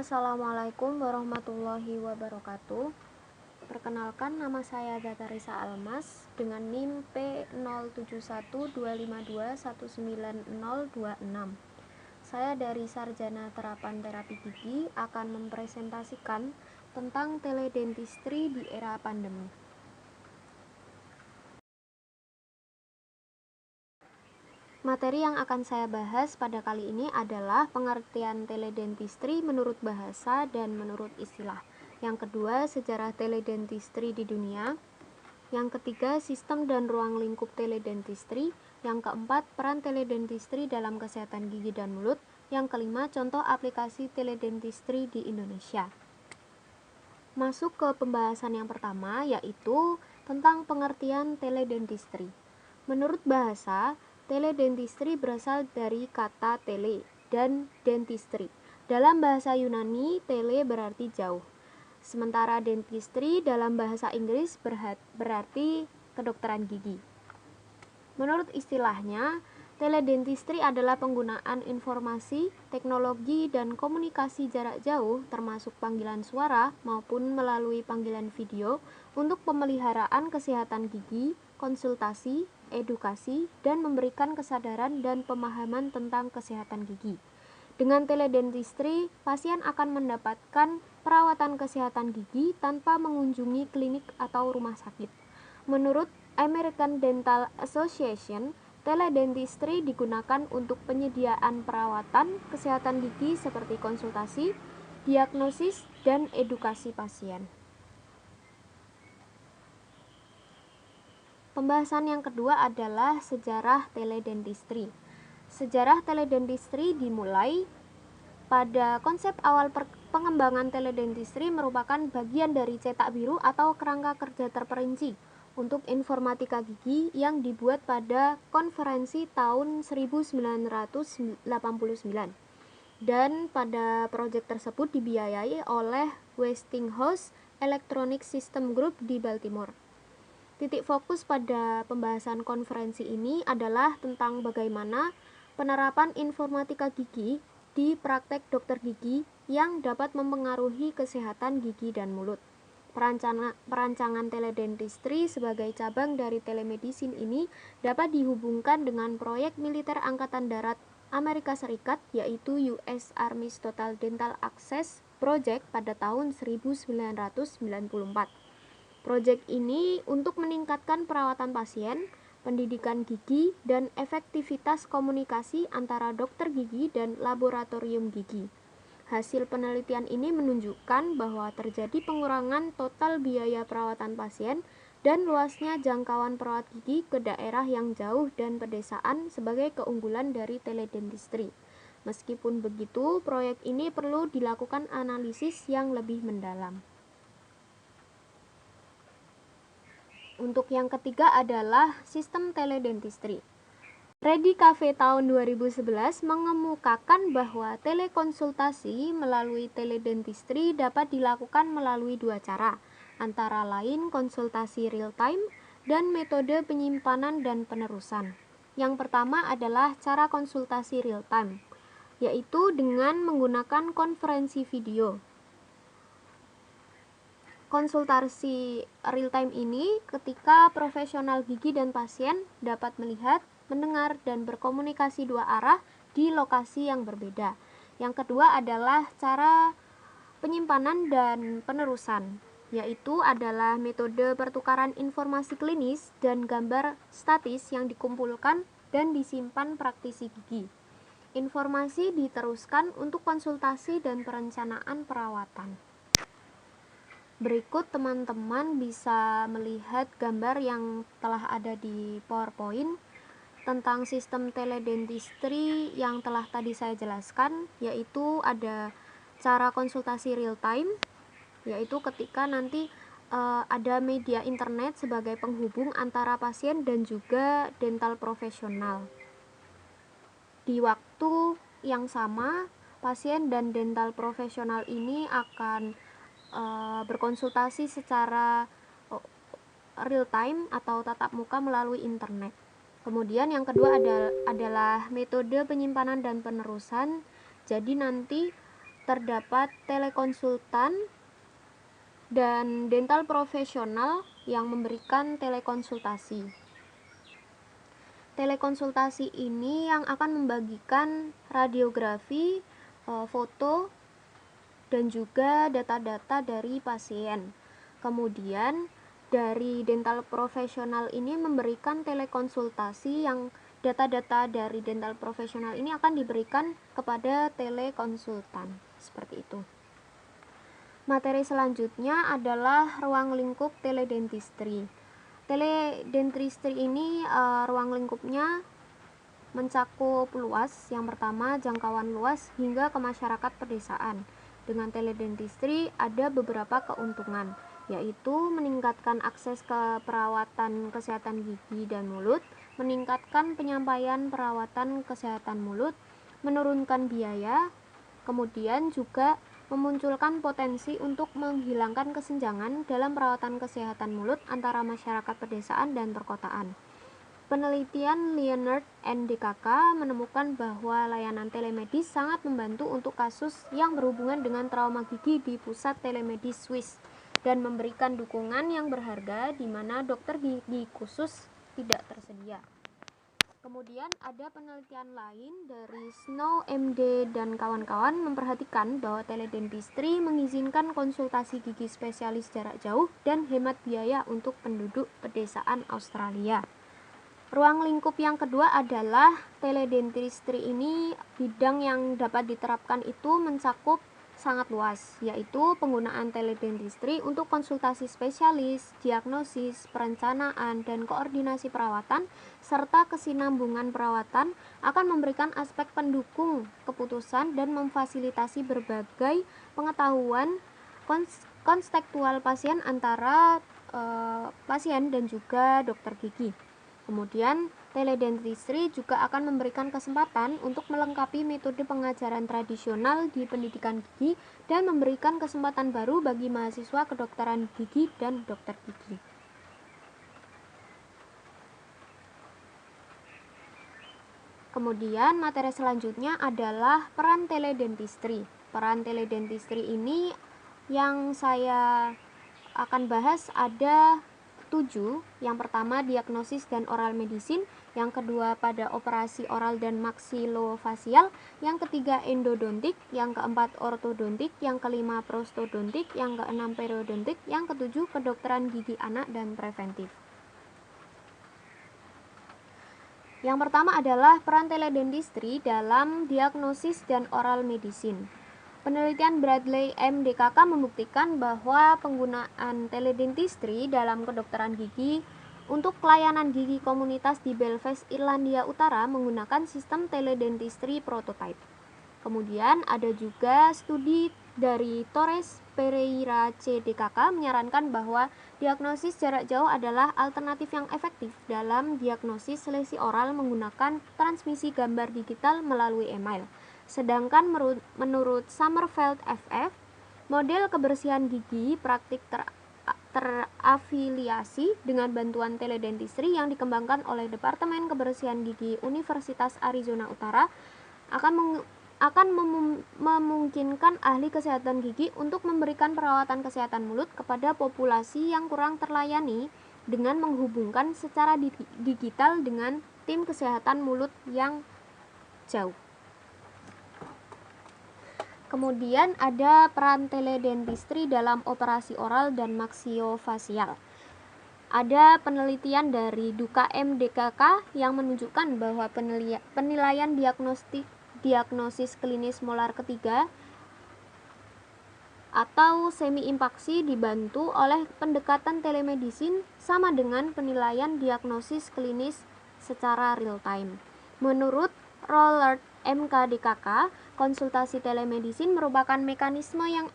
Assalamualaikum warahmatullahi wabarakatuh. Perkenalkan, nama saya Gatarisa Almas dengan NIM P071252190026. Saya dari Sarjana Terapan Terapi Gigi akan mempresentasikan tentang teledentistry di era pandemi. Materi yang akan saya bahas pada kali ini adalah pengertian teledentistry menurut bahasa dan menurut istilah. Yang kedua, sejarah teledentistry di dunia. Yang ketiga, sistem dan ruang lingkup teledentistry. Yang keempat, peran teledentistry dalam kesehatan gigi dan mulut. Yang kelima, contoh aplikasi teledentistry di Indonesia. Masuk ke pembahasan yang pertama, yaitu tentang pengertian teledentistry. Menurut bahasa, teledentistry berasal dari kata tele dan dentistry. Dalam bahasa Yunani, tele berarti jauh. Sementara dentistry dalam bahasa Inggris berarti kedokteran gigi. Menurut istilahnya, teledentistry adalah penggunaan informasi, teknologi, dan komunikasi jarak jauh termasuk panggilan suara maupun melalui panggilan video untuk pemeliharaan kesehatan gigi, konsultasi, edukasi, dan memberikan kesadaran dan pemahaman tentang kesehatan gigi. Dengan teledentistry, pasien akan mendapatkan perawatan kesehatan gigi tanpa mengunjungi klinik atau rumah sakit. Menurut American Dental Association, teledentistry digunakan untuk penyediaan perawatan kesehatan gigi seperti konsultasi, diagnosis, dan edukasi pasien. Pembahasan yang kedua adalah sejarah teledentistry. Sejarah teledentistry dimulai pada konsep awal pengembangan teledentistry merupakan bagian dari cetak biru atau kerangka kerja terperinci untuk informatika gigi yang dibuat pada konferensi tahun 1989. Dan pada proyek tersebut dibiayai oleh Westinghouse Electronic System Group di Baltimore. Titik fokus pada pembahasan konferensi ini adalah tentang bagaimana penerapan informatika gigi di praktek dokter gigi yang dapat mempengaruhi kesehatan gigi dan mulut. Perancangan teledentistry sebagai cabang dari telemedicine ini dapat dihubungkan dengan proyek militer Angkatan Darat Amerika Serikat, yaitu US Army's Total Dental Access Project pada tahun 1994. Proyek ini untuk meningkatkan perawatan pasien, pendidikan gigi, dan efektivitas komunikasi antara dokter gigi dan laboratorium gigi. Hasil penelitian ini menunjukkan bahwa terjadi pengurangan total biaya perawatan pasien dan luasnya jangkauan perawat gigi ke daerah yang jauh dan pedesaan sebagai keunggulan dari teledentistry. Meskipun begitu, proyek ini perlu dilakukan analisis yang lebih mendalam. Untuk yang ketiga adalah sistem teledentistry. Reddy Cafe tahun 2011 mengemukakan bahwa telekonsultasi melalui teledentistry dapat dilakukan melalui dua cara, antara lain konsultasi real time dan metode penyimpanan dan penerusan. Yang pertama adalah cara konsultasi real time, yaitu dengan menggunakan konferensi video. Konsultasi real time ini ketika profesional gigi dan pasien dapat melihat, mendengar, dan berkomunikasi dua arah di lokasi yang berbeda. Yang kedua adalah cara penyimpanan dan penerusan, yaitu adalah metode pertukaran informasi klinis dan gambar statis yang dikumpulkan dan disimpan praktisi gigi. Informasi diteruskan untuk konsultasi dan perencanaan perawatan. Berikut teman-teman bisa melihat gambar yang telah ada di PowerPoint tentang sistem teledentistry yang telah tadi saya jelaskan, yaitu ada cara konsultasi real time, yaitu ketika nanti ada media internet sebagai penghubung antara pasien dan juga dental profesional. Di waktu yang sama, pasien dan dental profesional ini akan berkonsultasi secara real time atau tatap muka melalui internet. Kemudian yang kedua adalah metode penyimpanan dan penerusan. Jadi nanti terdapat telekonsultan dan dental profesional yang memberikan telekonsultasi. Telekonsultasi ini yang akan membagikan radiografi, foto, dan juga data-data dari pasien. Kemudian dari dental profesional ini memberikan telekonsultasi yang data-data dari dental profesional ini akan diberikan kepada telekonsultan. Seperti itu. Materi selanjutnya adalah ruang lingkup teledentistry. Teledentistry ini ruang lingkupnya mencakup luas. Yang pertama, jangkauan luas hingga ke masyarakat pedesaan. Dengan teledentistry ada beberapa keuntungan, yaitu meningkatkan akses ke perawatan kesehatan gigi dan mulut, meningkatkan penyampaian perawatan kesehatan mulut, menurunkan biaya, kemudian juga memunculkan potensi untuk menghilangkan kesenjangan dalam perawatan kesehatan mulut antara masyarakat pedesaan dan perkotaan. Penelitian Leonard and DKK menemukan bahwa layanan telemedis sangat membantu untuk kasus yang berhubungan dengan trauma gigi di pusat telemedis Swiss dan memberikan dukungan yang berharga di mana dokter gigi khusus tidak tersedia. Kemudian ada penelitian lain dari Snow MD dan kawan-kawan memperhatikan bahwa teledentistry mengizinkan konsultasi gigi spesialis jarak jauh dan hemat biaya untuk penduduk pedesaan Australia. Ruang lingkup yang kedua adalah teledentistry ini bidang yang dapat diterapkan itu mencakup sangat luas, yaitu penggunaan teledentistry untuk konsultasi spesialis, diagnosis, perencanaan, dan koordinasi perawatan, serta kesinambungan perawatan akan memberikan aspek pendukung keputusan dan memfasilitasi berbagai pengetahuan konstekstual pasien antara pasien dan juga dokter gigi. Kemudian, teledentistry juga akan memberikan kesempatan untuk melengkapi metode pengajaran tradisional di pendidikan gigi dan memberikan kesempatan baru bagi mahasiswa kedokteran gigi dan dokter gigi. Kemudian, materi selanjutnya adalah peran teledentistry. Peran teledentistry ini yang saya akan bahas ada 7. Yang pertama, diagnosis dan oral medicine. Yang kedua, pada operasi oral dan maksilofasial. Yang ketiga, endodontik. Yang keempat, ortodontik. Yang kelima, prostodontik. Yang keenam, periodontik. Yang ketujuh, kedokteran gigi anak dan preventif. Yang pertama adalah peran teledentistry dalam diagnosis dan oral medicine. Penelitian Bradley M. DKK membuktikan bahwa penggunaan teledentistry dalam kedokteran gigi untuk pelayanan gigi komunitas di Belfast, Irlandia Utara menggunakan sistem teledentistry prototype. Kemudian ada juga studi dari Torres Pereira C. DKK menyarankan bahwa diagnosis jarak jauh adalah alternatif yang efektif dalam diagnosis lesi oral menggunakan transmisi gambar digital melalui email. Sedangkan menurut Sommerfeld FF, model kebersihan gigi praktik terafiliasi dengan bantuan teledentistry yang dikembangkan oleh Departemen Kebersihan Gigi Universitas Arizona Utara akan memungkinkan ahli kesehatan gigi untuk memberikan perawatan kesehatan mulut kepada populasi yang kurang terlayani dengan menghubungkan secara digital dengan tim kesehatan mulut yang jauh. Kemudian ada peran teledentistry dalam operasi oral dan maksilofasial. Ada penelitian dari Duka M. DKK yang menunjukkan bahwa penilaian diagnosis klinis molar ketiga atau semi-impaksi dibantu oleh pendekatan telemedicine sama dengan penilaian diagnosis klinis secara real time. Menurut Rollert MKDKK, konsultasi telemedicine merupakan mekanisme yang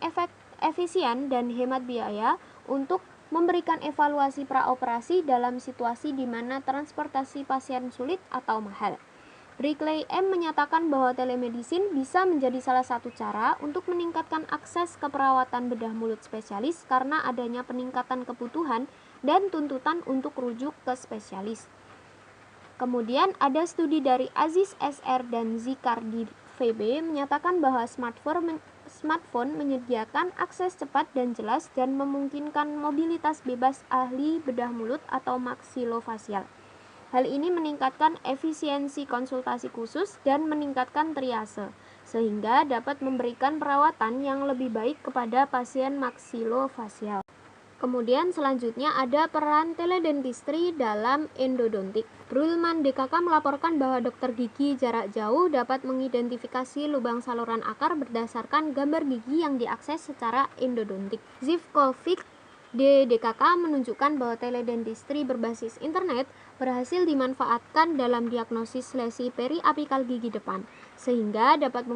efisien dan hemat biaya untuk memberikan evaluasi praoperasi dalam situasi di mana transportasi pasien sulit atau mahal. Brickley M. menyatakan bahwa telemedicine bisa menjadi salah satu cara untuk meningkatkan akses ke perawatan bedah mulut spesialis karena adanya peningkatan kebutuhan dan tuntutan untuk rujuk ke spesialis. Kemudian ada studi dari Aziz SR dan Zikardi VB menyatakan bahwa smartphone menyediakan akses cepat dan jelas dan memungkinkan mobilitas bebas ahli bedah mulut atau maksilofasial. Hal ini meningkatkan efisiensi konsultasi khusus dan meningkatkan triase, sehingga dapat memberikan perawatan yang lebih baik kepada pasien maksilofasial. Kemudian selanjutnya ada peran teledentistry dalam endodontik. Brulman DKK melaporkan bahwa dokter gigi jarak jauh dapat mengidentifikasi lubang saluran akar berdasarkan gambar gigi yang diakses secara endodontik. Zivkovic DKK menunjukkan bahwa teledentistry berbasis internet berhasil dimanfaatkan dalam diagnosis lesi periapikal gigi depan, sehingga dapat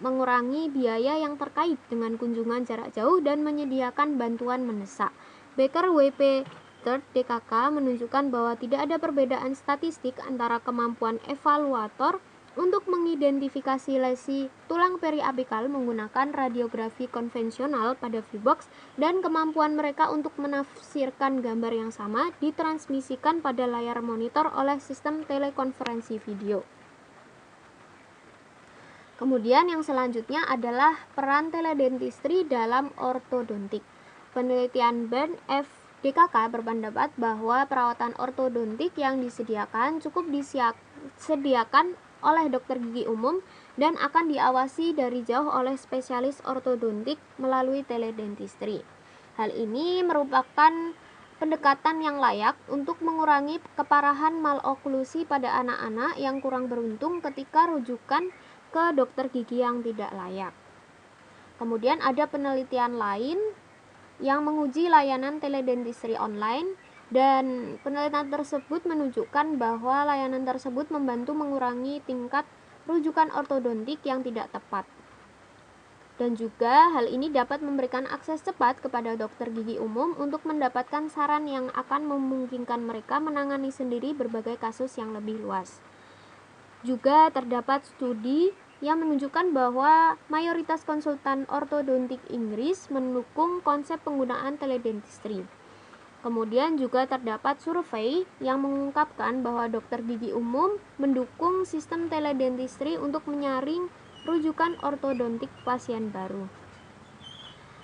mengurangi biaya yang terkait dengan kunjungan jarak jauh dan menyediakan bantuan mendesak. Becker WP DKK menunjukkan bahwa tidak ada perbedaan statistik antara kemampuan evaluator untuk mengidentifikasi lesi tulang periapikal menggunakan radiografi konvensional pada VBox dan kemampuan mereka untuk menafsirkan gambar yang sama ditransmisikan pada layar monitor oleh sistem telekonferensi video. Kemudian yang selanjutnya adalah peran teledentistry dalam ortodontik. Penelitian Bernd F. DKK berpendapat bahwa perawatan ortodontik yang disediakan cukup disediakan oleh dokter gigi umum dan akan diawasi dari jauh oleh spesialis ortodontik melalui teledentistry. Hal ini merupakan pendekatan yang layak untuk mengurangi keparahan maloklusi pada anak-anak yang kurang beruntung ketika rujukan ke dokter gigi yang tidak layak. Kemudian ada penelitian lain yang menguji layanan teledentistry online, dan penelitian tersebut menunjukkan bahwa layanan tersebut membantu mengurangi tingkat rujukan ortodontik yang tidak tepat. Dan juga hal ini dapat memberikan akses cepat kepada dokter gigi umum untuk mendapatkan saran yang akan memungkinkan mereka menangani sendiri berbagai kasus yang lebih luas. Juga terdapat studi yang menunjukkan bahwa mayoritas konsultan ortodontik Inggris mendukung konsep penggunaan teledentistry. Kemudian juga terdapat survei yang mengungkapkan bahwa dokter gigi umum mendukung sistem teledentistry untuk menyaring rujukan ortodontik pasien baru.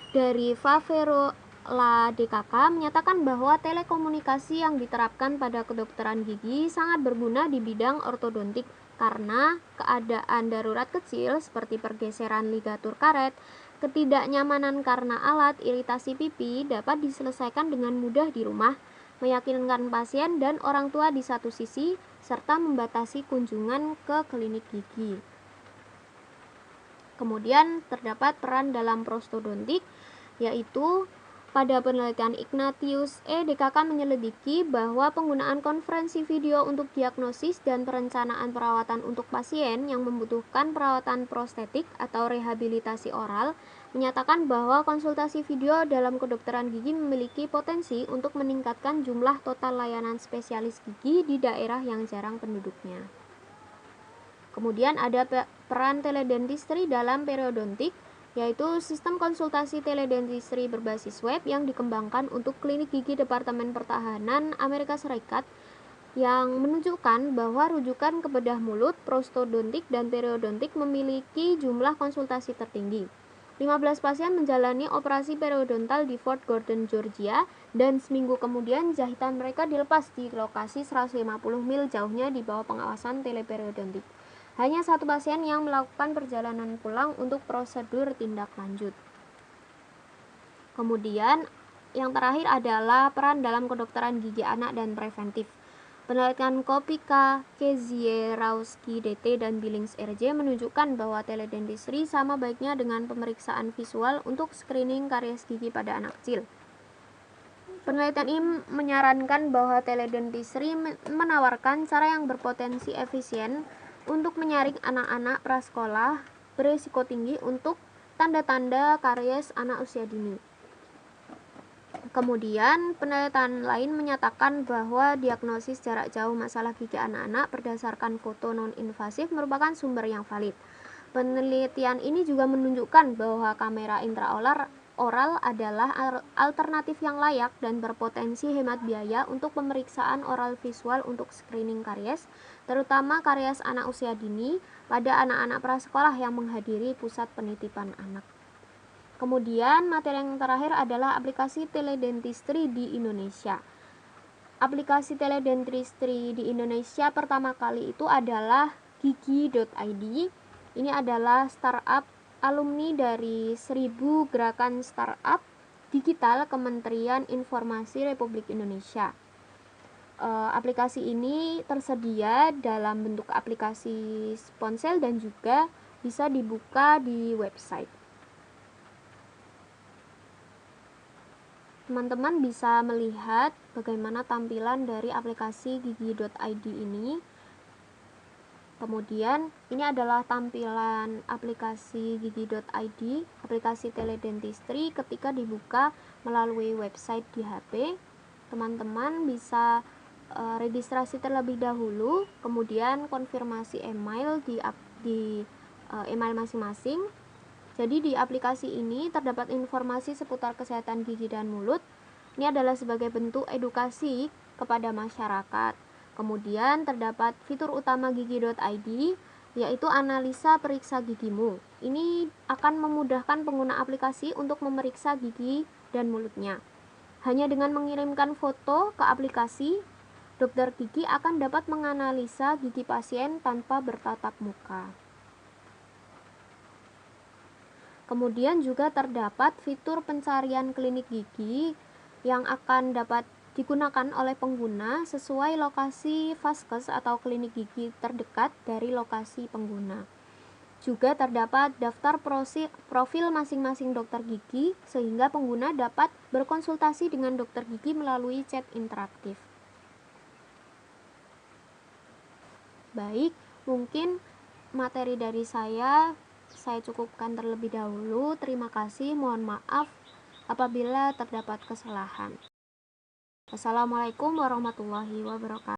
Dari Faverola DKK menyatakan bahwa telekomunikasi yang diterapkan pada kedokteran gigi sangat berguna di bidang ortodontik karena keadaan darurat kecil seperti pergeseran ligatur karet, ketidaknyamanan karena alat, iritasi pipi dapat diselesaikan dengan mudah di rumah, meyakinkan pasien dan orang tua di satu sisi, serta membatasi kunjungan ke klinik gigi. Kemudian terdapat peran dalam prostodontik, yaitu pada penelitian Ignatius DKK menyelidiki bahwa penggunaan konferensi video untuk diagnosis dan perencanaan perawatan untuk pasien yang membutuhkan perawatan prostetik atau rehabilitasi oral menyatakan bahwa konsultasi video dalam kedokteran gigi memiliki potensi untuk meningkatkan jumlah total layanan spesialis gigi di daerah yang jarang penduduknya. Kemudian ada peran teledentistry dalam periodontik, yaitu sistem konsultasi teledentistry berbasis web yang dikembangkan untuk klinik gigi Departemen Pertahanan Amerika Serikat yang menunjukkan bahwa rujukan ke bedah mulut, prostodontik, dan periodontik memiliki jumlah konsultasi tertinggi. 15 pasien menjalani operasi periodontal di Fort Gordon, Georgia, dan seminggu kemudian jahitan mereka dilepas di lokasi 150 mil jauhnya di bawah pengawasan teleperiodontik. Hanya satu pasien yang melakukan perjalanan pulang untuk prosedur tindak lanjut. Kemudian yang terakhir adalah peran dalam kedokteran gigi anak dan preventif. Penelitian Kopika, Kezierowski DT, dan Billings RJ menunjukkan bahwa teledentistry sama baiknya dengan pemeriksaan visual untuk screening karies gigi pada anak kecil. Penelitian ini menyarankan bahwa teledentistry menawarkan cara yang berpotensi efisien untuk menyaring anak-anak prasekolah berisiko tinggi untuk tanda-tanda karies anak usia dini. Kemudian, penelitian lain menyatakan bahwa diagnosis jarak jauh masalah gigi anak-anak berdasarkan foto non-invasif merupakan sumber yang valid. Penelitian ini juga menunjukkan bahwa kamera intraoral adalah alternatif yang layak dan berpotensi hemat biaya untuk pemeriksaan oral visual untuk screening karies, terutama karies anak usia dini pada anak-anak prasekolah yang menghadiri pusat penitipan anak. Kemudian materi yang terakhir adalah aplikasi teledentistry di Indonesia. Aplikasi teledentistry di Indonesia pertama kali itu adalah gigi.id. Ini adalah startup alumni dari 1000 Gerakan Startup Digital Kementerian Informasi Republik Indonesia. Aplikasi ini tersedia dalam bentuk aplikasi ponsel dan juga bisa dibuka di website. Teman-teman bisa melihat bagaimana tampilan dari aplikasi gigi.id ini. Kemudian ini adalah tampilan aplikasi gigi.id, aplikasi teledentistry ketika dibuka melalui website di HP. Teman-teman bisa registrasi terlebih dahulu, kemudian konfirmasi email di email masing-masing. Jadi di aplikasi ini terdapat informasi seputar kesehatan gigi dan mulut. Ini adalah sebagai bentuk edukasi kepada masyarakat. Kemudian terdapat fitur utama gigi.id, yaitu analisa periksa gigimu. Ini akan memudahkan pengguna aplikasi untuk memeriksa gigi dan mulutnya. Hanya dengan mengirimkan foto ke aplikasi, dokter gigi akan dapat menganalisa gigi pasien tanpa bertatap muka. Kemudian juga terdapat fitur pencarian klinik gigi yang akan dapat digunakan oleh pengguna sesuai lokasi vaskes atau klinik gigi terdekat dari lokasi pengguna. Juga terdapat daftar profil masing-masing dokter gigi sehingga pengguna dapat berkonsultasi dengan dokter gigi melalui chat interaktif. Baik, mungkin materi dari saya cukupkan terlebih dahulu. Terima kasih, mohon maaf apabila terdapat kesalahan. Wassalamualaikum warahmatullahi wabarakatuh.